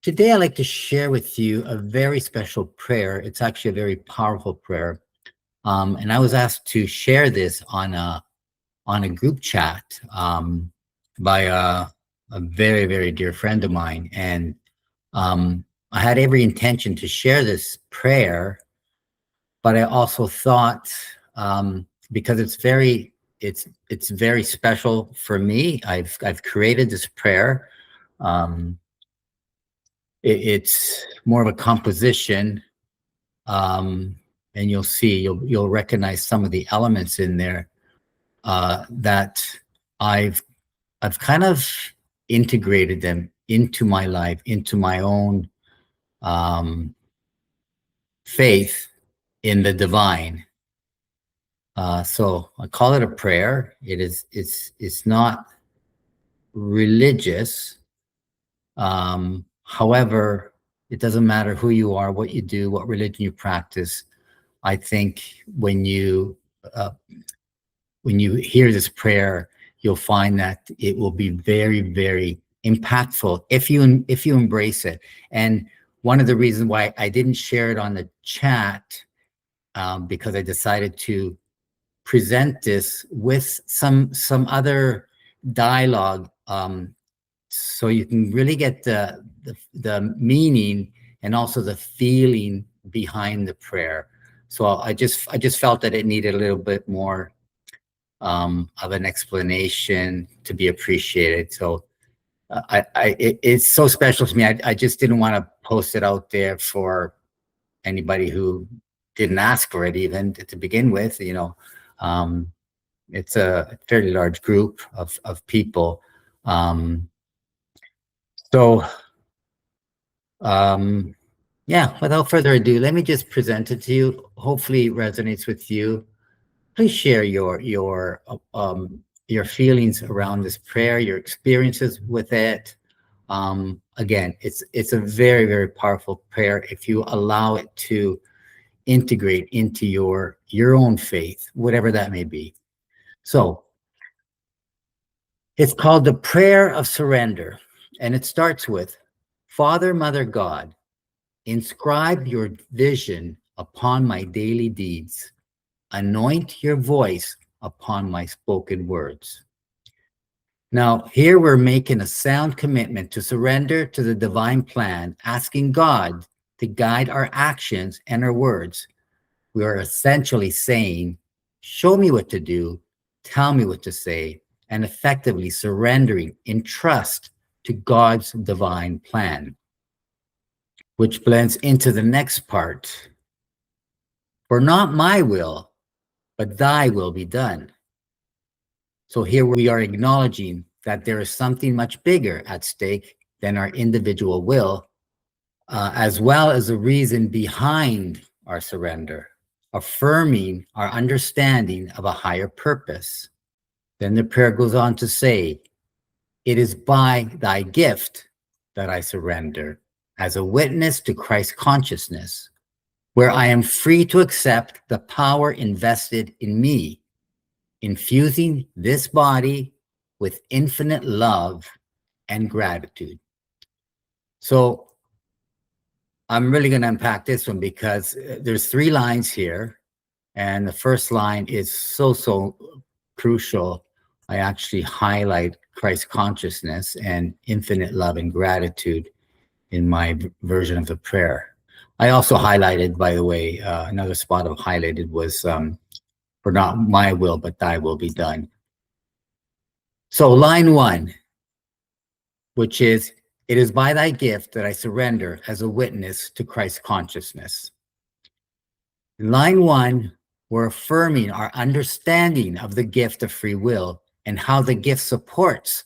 Today, I'd like to share with you a very special prayer. It's actually a very powerful prayer. And I was asked to share this on a group chat by a very, very dear friend of mine. And I had every intention to share this prayer, but I also thought, because it's very special for me. I've created this prayer. Um, it's more of a composition, and you'll recognize some of the elements in there that I've kind of integrated them into my life, into my own faith in the divine. So I call it a prayer. It's not religious. However, it doesn't matter who you are, what you do, what religion you practice. I think when you hear this prayer, you'll find that it will be very, very impactful if you embrace it. And one of the reasons why I didn't share it on the chat, because I decided to present this with some other dialogue, so you can really get the meaning and also the feeling behind the prayer. So I just felt that it needed a little bit more of an explanation to be appreciated. So it's so special to me. I just didn't want to post it out there for anybody who didn't ask for it, even to begin with. It's a fairly large group of people. Yeah, without further ado, let me just present it to you. Hopefully it resonates with you. Please share your feelings around this prayer, your experiences with it. Again, it's a very, very powerful prayer if you allow it to integrate into your own faith, whatever that may be. So it's called the Prayer of Surrender, and it starts with, Father, Mother, God, inscribe your vision upon my daily deeds. Anoint your voice upon my spoken words. Now, here we're making a sound commitment to surrender to the divine plan, asking God to guide our actions and our words. We are essentially saying, show me what to do, tell me what to say, and effectively surrendering in trust to God's divine plan, which blends into the next part. For not my will, but thy will be done. So here we are acknowledging that there is something much bigger at stake than our individual will, as well as the reason behind our surrender, affirming our understanding of a higher purpose. Then the prayer goes on to say, it is by thy gift that I surrender as a witness to Christ consciousness, where I am free to accept the power invested in me, infusing this body with infinite love and gratitude. So I'm really going to unpack this one because there's 3 lines here. And the first line is so crucial. I actually highlight Christ consciousness and infinite love and gratitude in my version of the prayer. I also highlighted, by the way, another spot I've highlighted was, for not my will, but thy will be done. So line 1, which is, it is by thy gift that I surrender as a witness to Christ consciousness. In line 1, we're affirming our understanding of the gift of free will and how the gift supports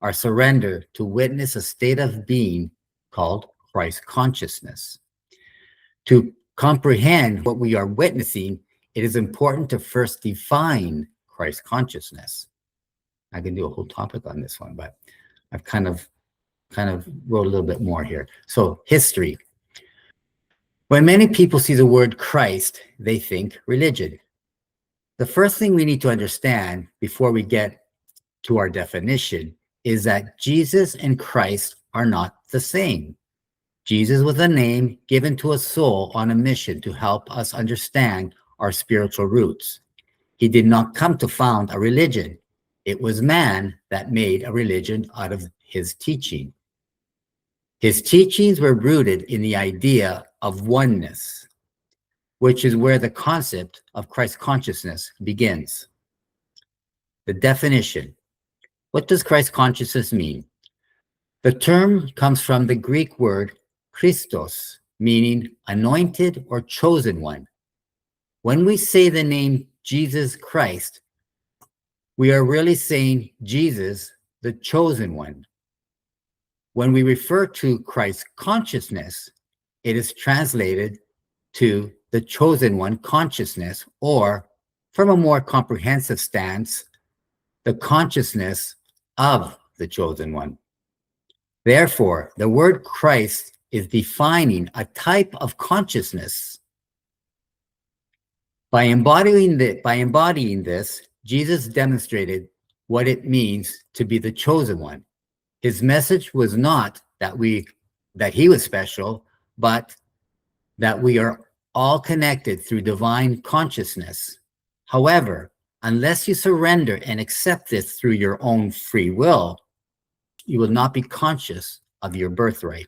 our surrender to witness a state of being called Christ consciousness. To comprehend what we are witnessing, it is important to first define Christ consciousness. I can do a whole topic on this one, but I've kind of wrote a little bit more here. So history. When many people see the word Christ, they think religion. The first thing we need to understand before we get to our definition is that Jesus and Christ are not the same. Jesus was a name given to a soul on a mission to help us understand our spiritual roots. He did not come to found a religion. It was man that made a religion out of his teaching. His teachings were rooted in the idea of oneness, which is where the concept of Christ consciousness begins. The definition. What does Christ consciousness mean? The term comes from the Greek word Christos, meaning anointed or chosen one. When we say the name Jesus Christ, we are really saying Jesus, the chosen one. When we refer to Christ's consciousness, it is translated to the chosen one consciousness, or from a more comprehensive stance, the consciousness of the chosen one. Therefore, the word Christ is defining a type of consciousness. By embodying this, Jesus demonstrated what it means to be the chosen one. His message was not that he was special, but that we are all connected through divine consciousness. However, unless you surrender and accept this through your own free will, you will not be conscious of your birthright.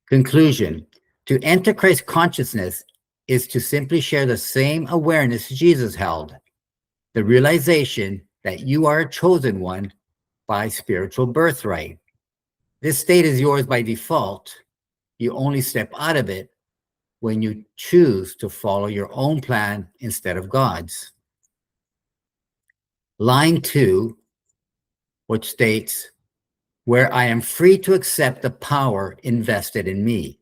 Conclusion. To enter Christ consciousness is to simply share the same awareness Jesus held, the realization that you are a chosen one by spiritual birthright. This state is yours by default. You only step out of it when you choose to follow your own plan instead of God's. Line 2, which states, where I am free to accept the power invested in me,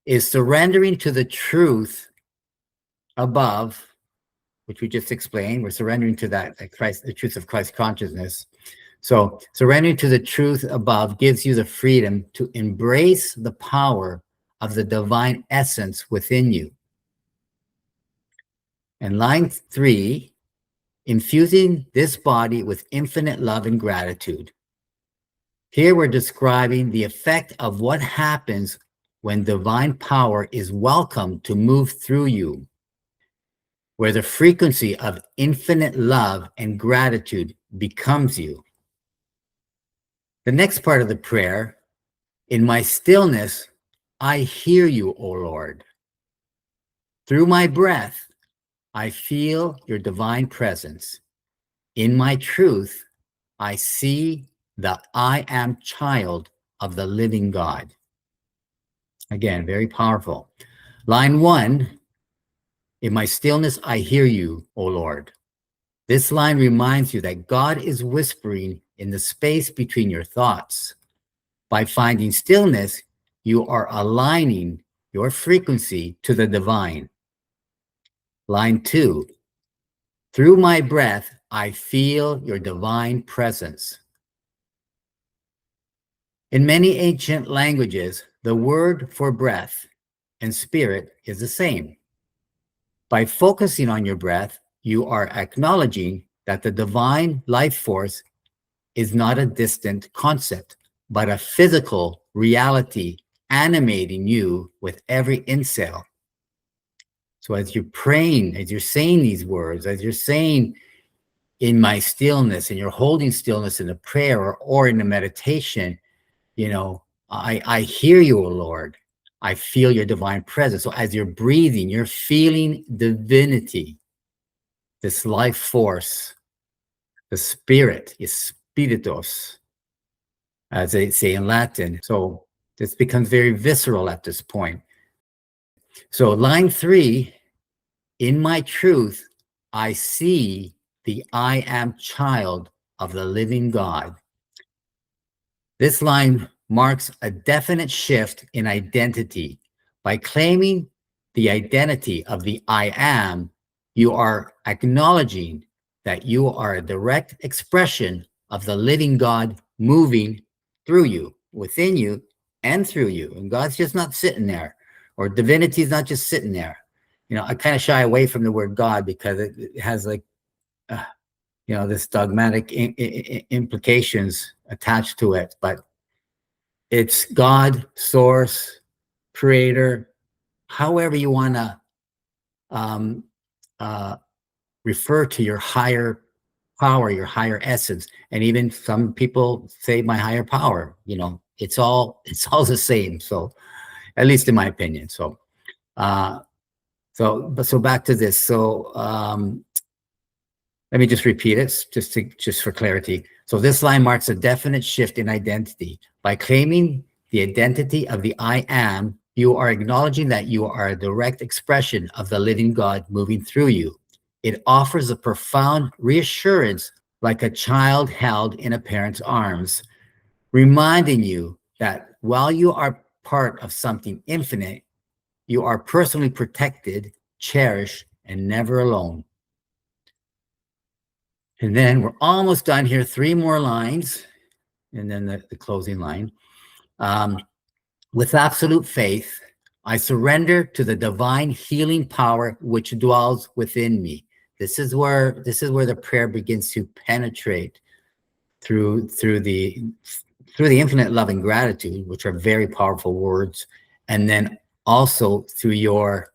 is surrendering to the truth above, which we just explained. We're surrendering to that Christ, the truth of Christ consciousness. So surrendering to the truth above gives you the freedom to embrace the power of the divine essence within you. And line 3, infusing this body with infinite love and gratitude. Here we're describing the effect of what happens when divine power is welcome to move through you, where the frequency of infinite love and gratitude becomes you. The next part of the prayer, in my stillness, I hear you, O Lord. Through my breath, I feel your divine presence. In my truth, I see that I am child of the living God. Again, very powerful. Line 1, in my stillness, I hear you, O Lord. This line reminds you that God is whispering in the space between your thoughts. By finding stillness, you are aligning your frequency to the divine. Line 2, through my breath, I feel your divine presence. In many ancient languages, the word for breath and spirit is the same. By focusing on your breath, you are acknowledging that the divine life force is not a distant concept, but a physical reality animating you with every in-cell. So as you're praying, as you're saying these words, as you're saying in my stillness, and you're holding stillness in a prayer or in a meditation, you know, I hear you, O Lord. I feel your divine presence. So as you're breathing, you're feeling divinity, this life force, the spirit, spiritus, as they say in Latin. So this becomes very visceral at this point. So line 3, in my truth, I see the I am child of the living God. This line marks a definite shift in identity. By claiming the identity of the I am, you are acknowledging that you are a direct expression of the living God moving through you, within you, and through you. And God's just not sitting there, or divinity is not just sitting there. You know, I kind of shy away from the word God because it has like, this dogmatic implications attached to it, but it's God, source, creator, however you want to um, refer to your higher power, your higher essence. And even some people say my higher power, it's all the same. So at least in my opinion. So so back to this. So let me just repeat it just for clarity. So this line marks a definite shift in identity. By claiming the identity of the I am, you are acknowledging that you are a direct expression of the living God moving through you. It offers a profound reassurance, like a child held in a parent's arms, reminding you that while you are part of something infinite, you are personally protected, cherished, and never alone. And then we're almost done here. 3 more lines, and then the closing line. With absolute faith, I surrender to the divine healing power which dwells within me. This is where the prayer begins to penetrate through the infinite love and gratitude, which are very powerful words, and then also through your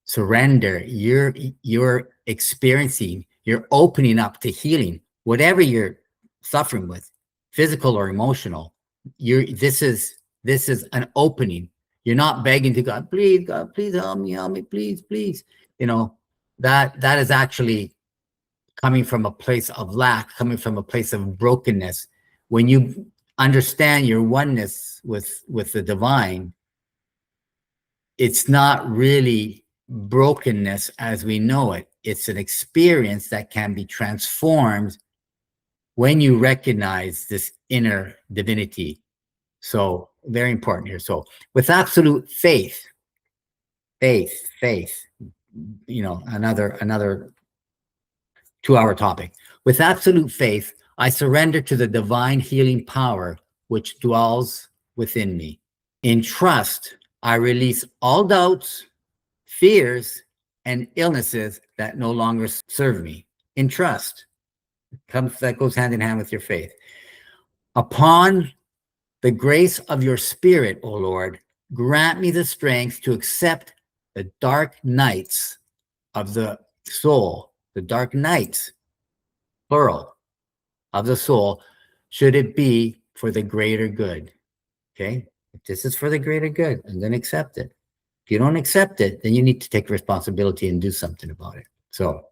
surrender. You're experiencing, you're opening up to healing, whatever you're suffering with, physical or emotional. This is an opening. You're not begging to God, please, God, please help me, please, please. That is actually coming from a place of lack, coming from a place of brokenness. When you understand your oneness with the divine, it's not really brokenness as we know it. It's an experience that can be transformed when you recognize this inner divinity. So very important here. So with absolute faith, another 2-hour topic. With absolute faith, I surrender to the divine healing power which dwells within me. In trust, I release all doubts, fears, and illnesses that no longer serve me. In trust, that goes hand in hand with your faith. Upon the grace of your spirit, O Lord, grant me the strength to accept the dark nights of the soul, the dark nights, plural, of the soul, should it be for the greater good. Okay? If this is for the greater good, and then accept it. If you don't accept it, then you need to take responsibility and do something about it. So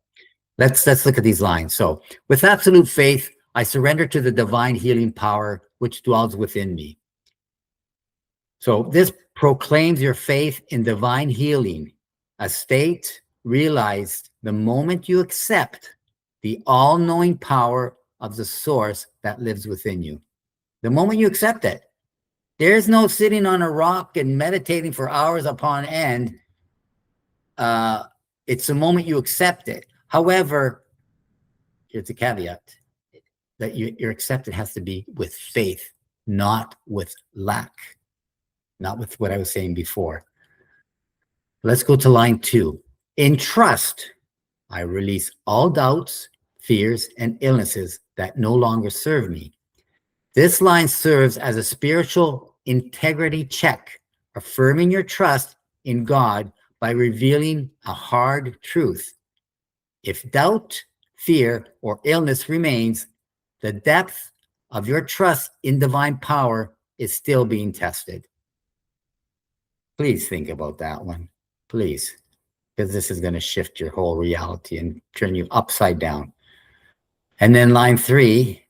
let's look at these lines. So with absolute faith, I surrender to the divine healing power which dwells within me. So this proclaims your faith in divine healing, a state realized the moment you accept the all-knowing power of the source that lives within you. The moment you accept it, there's no sitting on a rock and meditating for hours upon end. It's the moment you accept it. However, here's a caveat, that your acceptance has to be with faith, not with lack, not with what I was saying before. Let's go to line 2. In trust, I release all doubts, fears, and illnesses that no longer serve me. This line serves as a spiritual integrity check, affirming your trust in God by revealing a hard truth. If doubt, fear, or illness remains, the depth of your trust in divine power is still being tested. Please think about that one, please, because this is going to shift your whole reality and turn you upside down. And then line 3,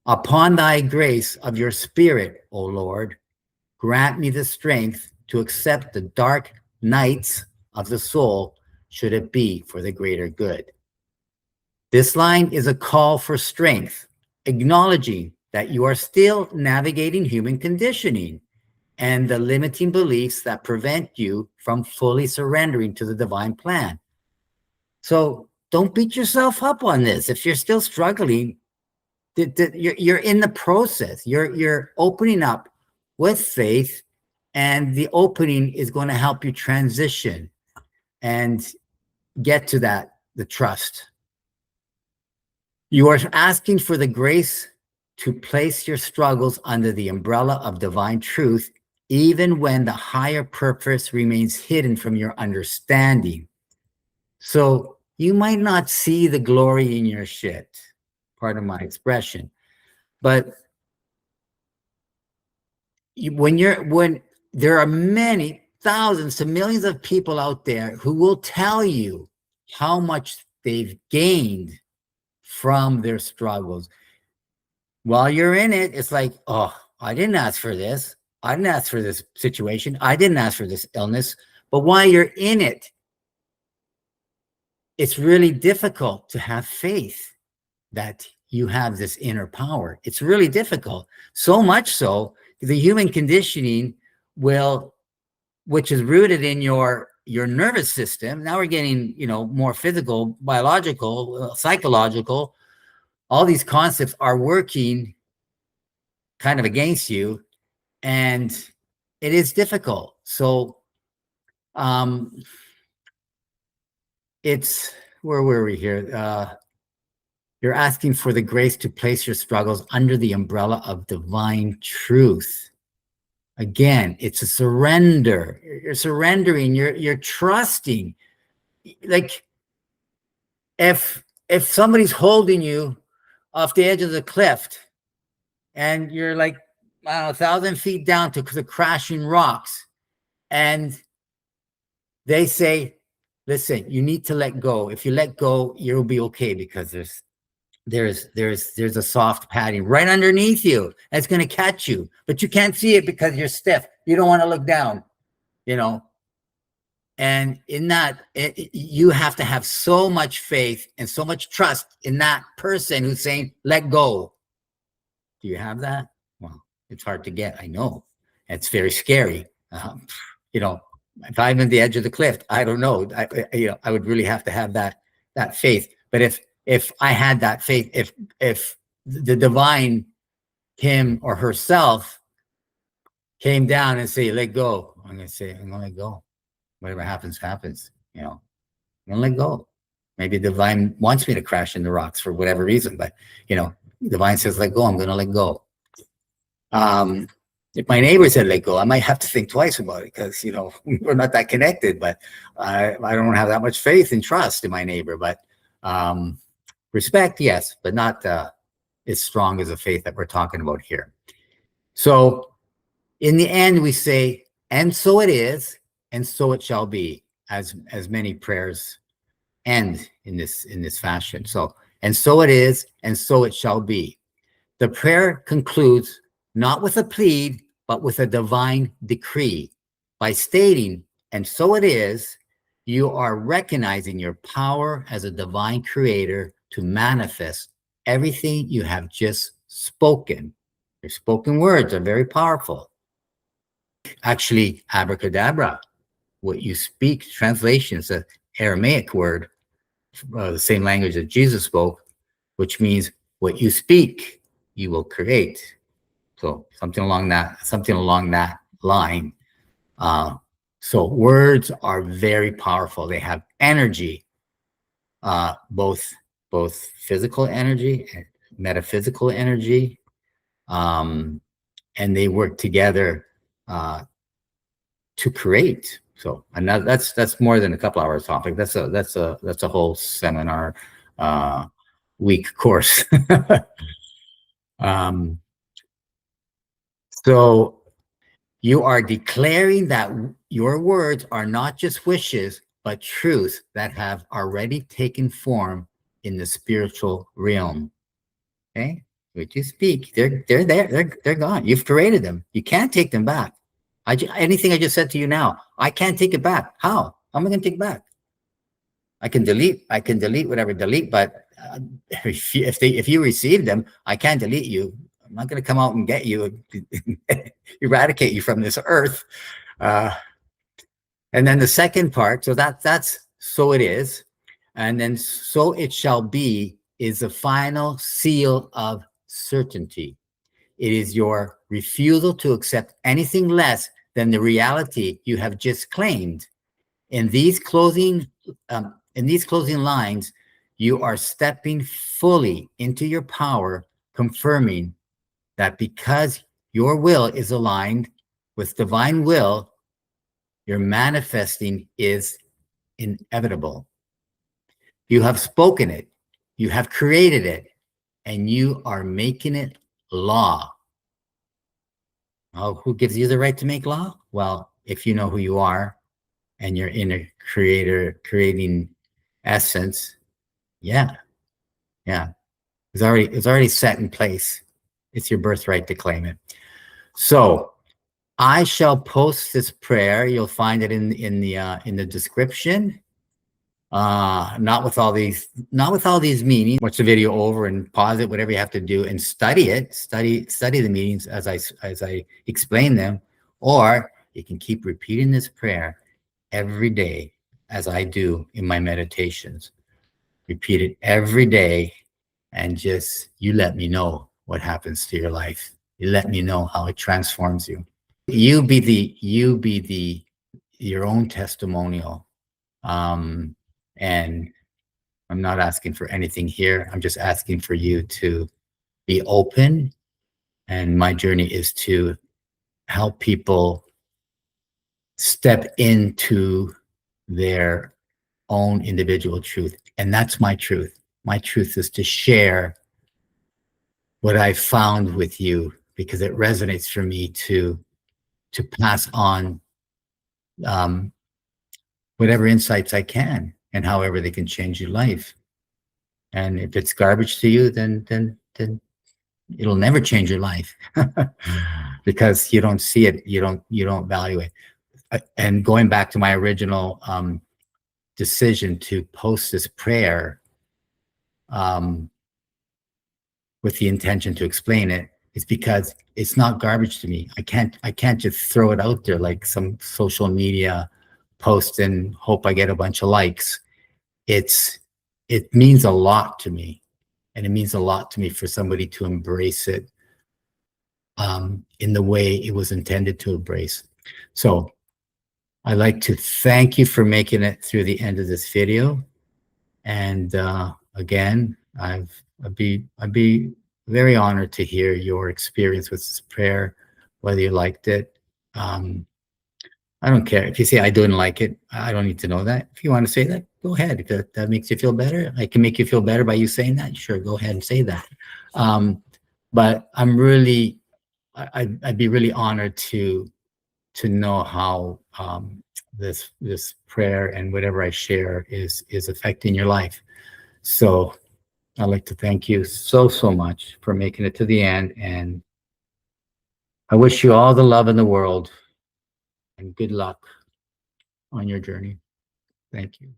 upon thy grace of your spirit, O Lord, grant me the strength to accept the dark nights of the soul, should it be for the greater good. This line is a call for strength, acknowledging that you are still navigating human conditioning and the limiting beliefs that prevent you from fully surrendering to the divine plan. So don't beat yourself up on this. If you're still struggling, you're in the process. You're opening up with faith, and the opening is going to help you transition and get to the trust. You are asking for the grace to place your struggles under the umbrella of divine truth, even when the higher purpose remains hidden from your understanding. So you might not see the glory in your shit, pardon my expression, but when there are many thousands to millions of people out there who will tell you how much they've gained from their struggles. While you're in it, it's like, oh, I didn't ask for this. I didn't ask for this situation. I didn't ask for this illness. But while you're in it, it's really difficult to have faith that you have this inner power. It's really difficult. So much so, the human conditioning will, which is rooted in your nervous system. Now we're getting, more physical, biological, psychological. All these concepts are working kind of against you, and it is difficult. So it's, where were we here? You're asking for the grace to place your struggles under the umbrella of divine truth. Again, it's a surrender. You're surrendering, you're trusting. Like if somebody's holding you off the edge of the cliff and you're like, I don't know, 1,000 feet down to the crashing rocks, and they say, listen, you need to let go. If you let go, you'll be okay, because there's a soft padding right underneath you that's going to catch you, but you can't see it because you're stiff. You don't want to look down, and in that, you have to have so much faith and so much trust in that person who's saying, let go. Do you have that? Well, it's hard to get. I know. It's very scary. If I'm at the edge of the cliff, I don't know. I would really have to have that faith. But if I had that faith, if the divine, him or herself, came down and say, let go, I'm going to say, I'm going to let go. Whatever happens, happens. I'm going to let go. Maybe the divine wants me to crash in the rocks for whatever reason, but divine says, let go, I'm going to let go. If my neighbor said, let go, I might have to think twice about it, because, we're not that connected, but I don't have that much faith and trust in my neighbor. But respect, yes, but not as strong as the faith that we're talking about here. So in the end, we say, and so it is, and so it shall be, as many prayers end in this fashion. So, and so it is, and so it shall be. The prayer concludes not with a plead, but with a divine decree. By stating, and so it is, you are recognizing your power as a divine creator to manifest everything you have just spoken. Your spoken words are very powerful. Actually, abracadabra, what you speak, translation is an Aramaic word, the same language that Jesus spoke, which means what you speak, you will create. So something along that line. So words are very powerful. They have energy, both physical energy and metaphysical energy, and they work together to create. So another, that's more than a couple hours topic. That's a whole seminar, week course. So you are declaring that your words are not just wishes, but truths that have already taken form in the spiritual realm. Okay, what you speak, they're there, they're gone. You've created them. You can't take them back. Anything I just said to you now, I can't take it back. How? How am I going to take it back? I can delete whatever delete, but if you receive them, I can't delete you. I'm not going to come out and get you, eradicate you from this earth. And then the second part, so that's so it is, and then so it shall be is the final seal of certainty. It is your refusal to accept anything less than the reality you have just claimed. In these closing lines, You are stepping fully into your power, confirming that because your will is aligned with divine will, your manifesting is inevitable. You have spoken it, you have created it, and you are making it law. Oh, who gives you the right to make law? Well, if you know who you are and you're in a creating essence, yeah, yeah. It's already set in place. It's your birthright to claim it. So I shall post this prayer. You'll find it in the description. Not with all these meanings. Watch the video over and pause it, whatever you have to do, and study it. Study the meanings as I explain them, or you can keep repeating this prayer every day, as I do in my meditations. Repeat it every day, and just you let me know what happens to your life. You let me know how it transforms you. You be your own testimonial. And I'm not asking for anything here. I'm just asking for you to be open. And my journey is to help people step into their own individual truth. And that's my truth. My truth is to share what I found with you, because it resonates for me to pass on whatever insights I can, and however they can change your life. And if it's garbage to you, then it'll never change your life because you don't see it, you don't value it. And going back to my original decision to post this prayer with the intention to explain it, is because it's not garbage to me. I can't just throw it out there like some social media post and hope I get a bunch of likes. It means a lot to me, and it means a lot to me for somebody to embrace it in the way it was intended to embrace. So I'd like to thank you for making it through the end of this video. And again, I'd be very honored to hear your experience with this prayer, whether you liked it. I don't care if you say I didn't like it. I don't need to know that. If you want to say that, go ahead. If that makes you feel better, I can make you feel better by you saying that. Sure, go ahead and say that. But I'm really, I'd be really honored to know how this prayer and whatever I share is affecting your life. So I'd like to thank you so much for making it to the end, and I wish you all the love in the world and good luck on your journey. Thank you.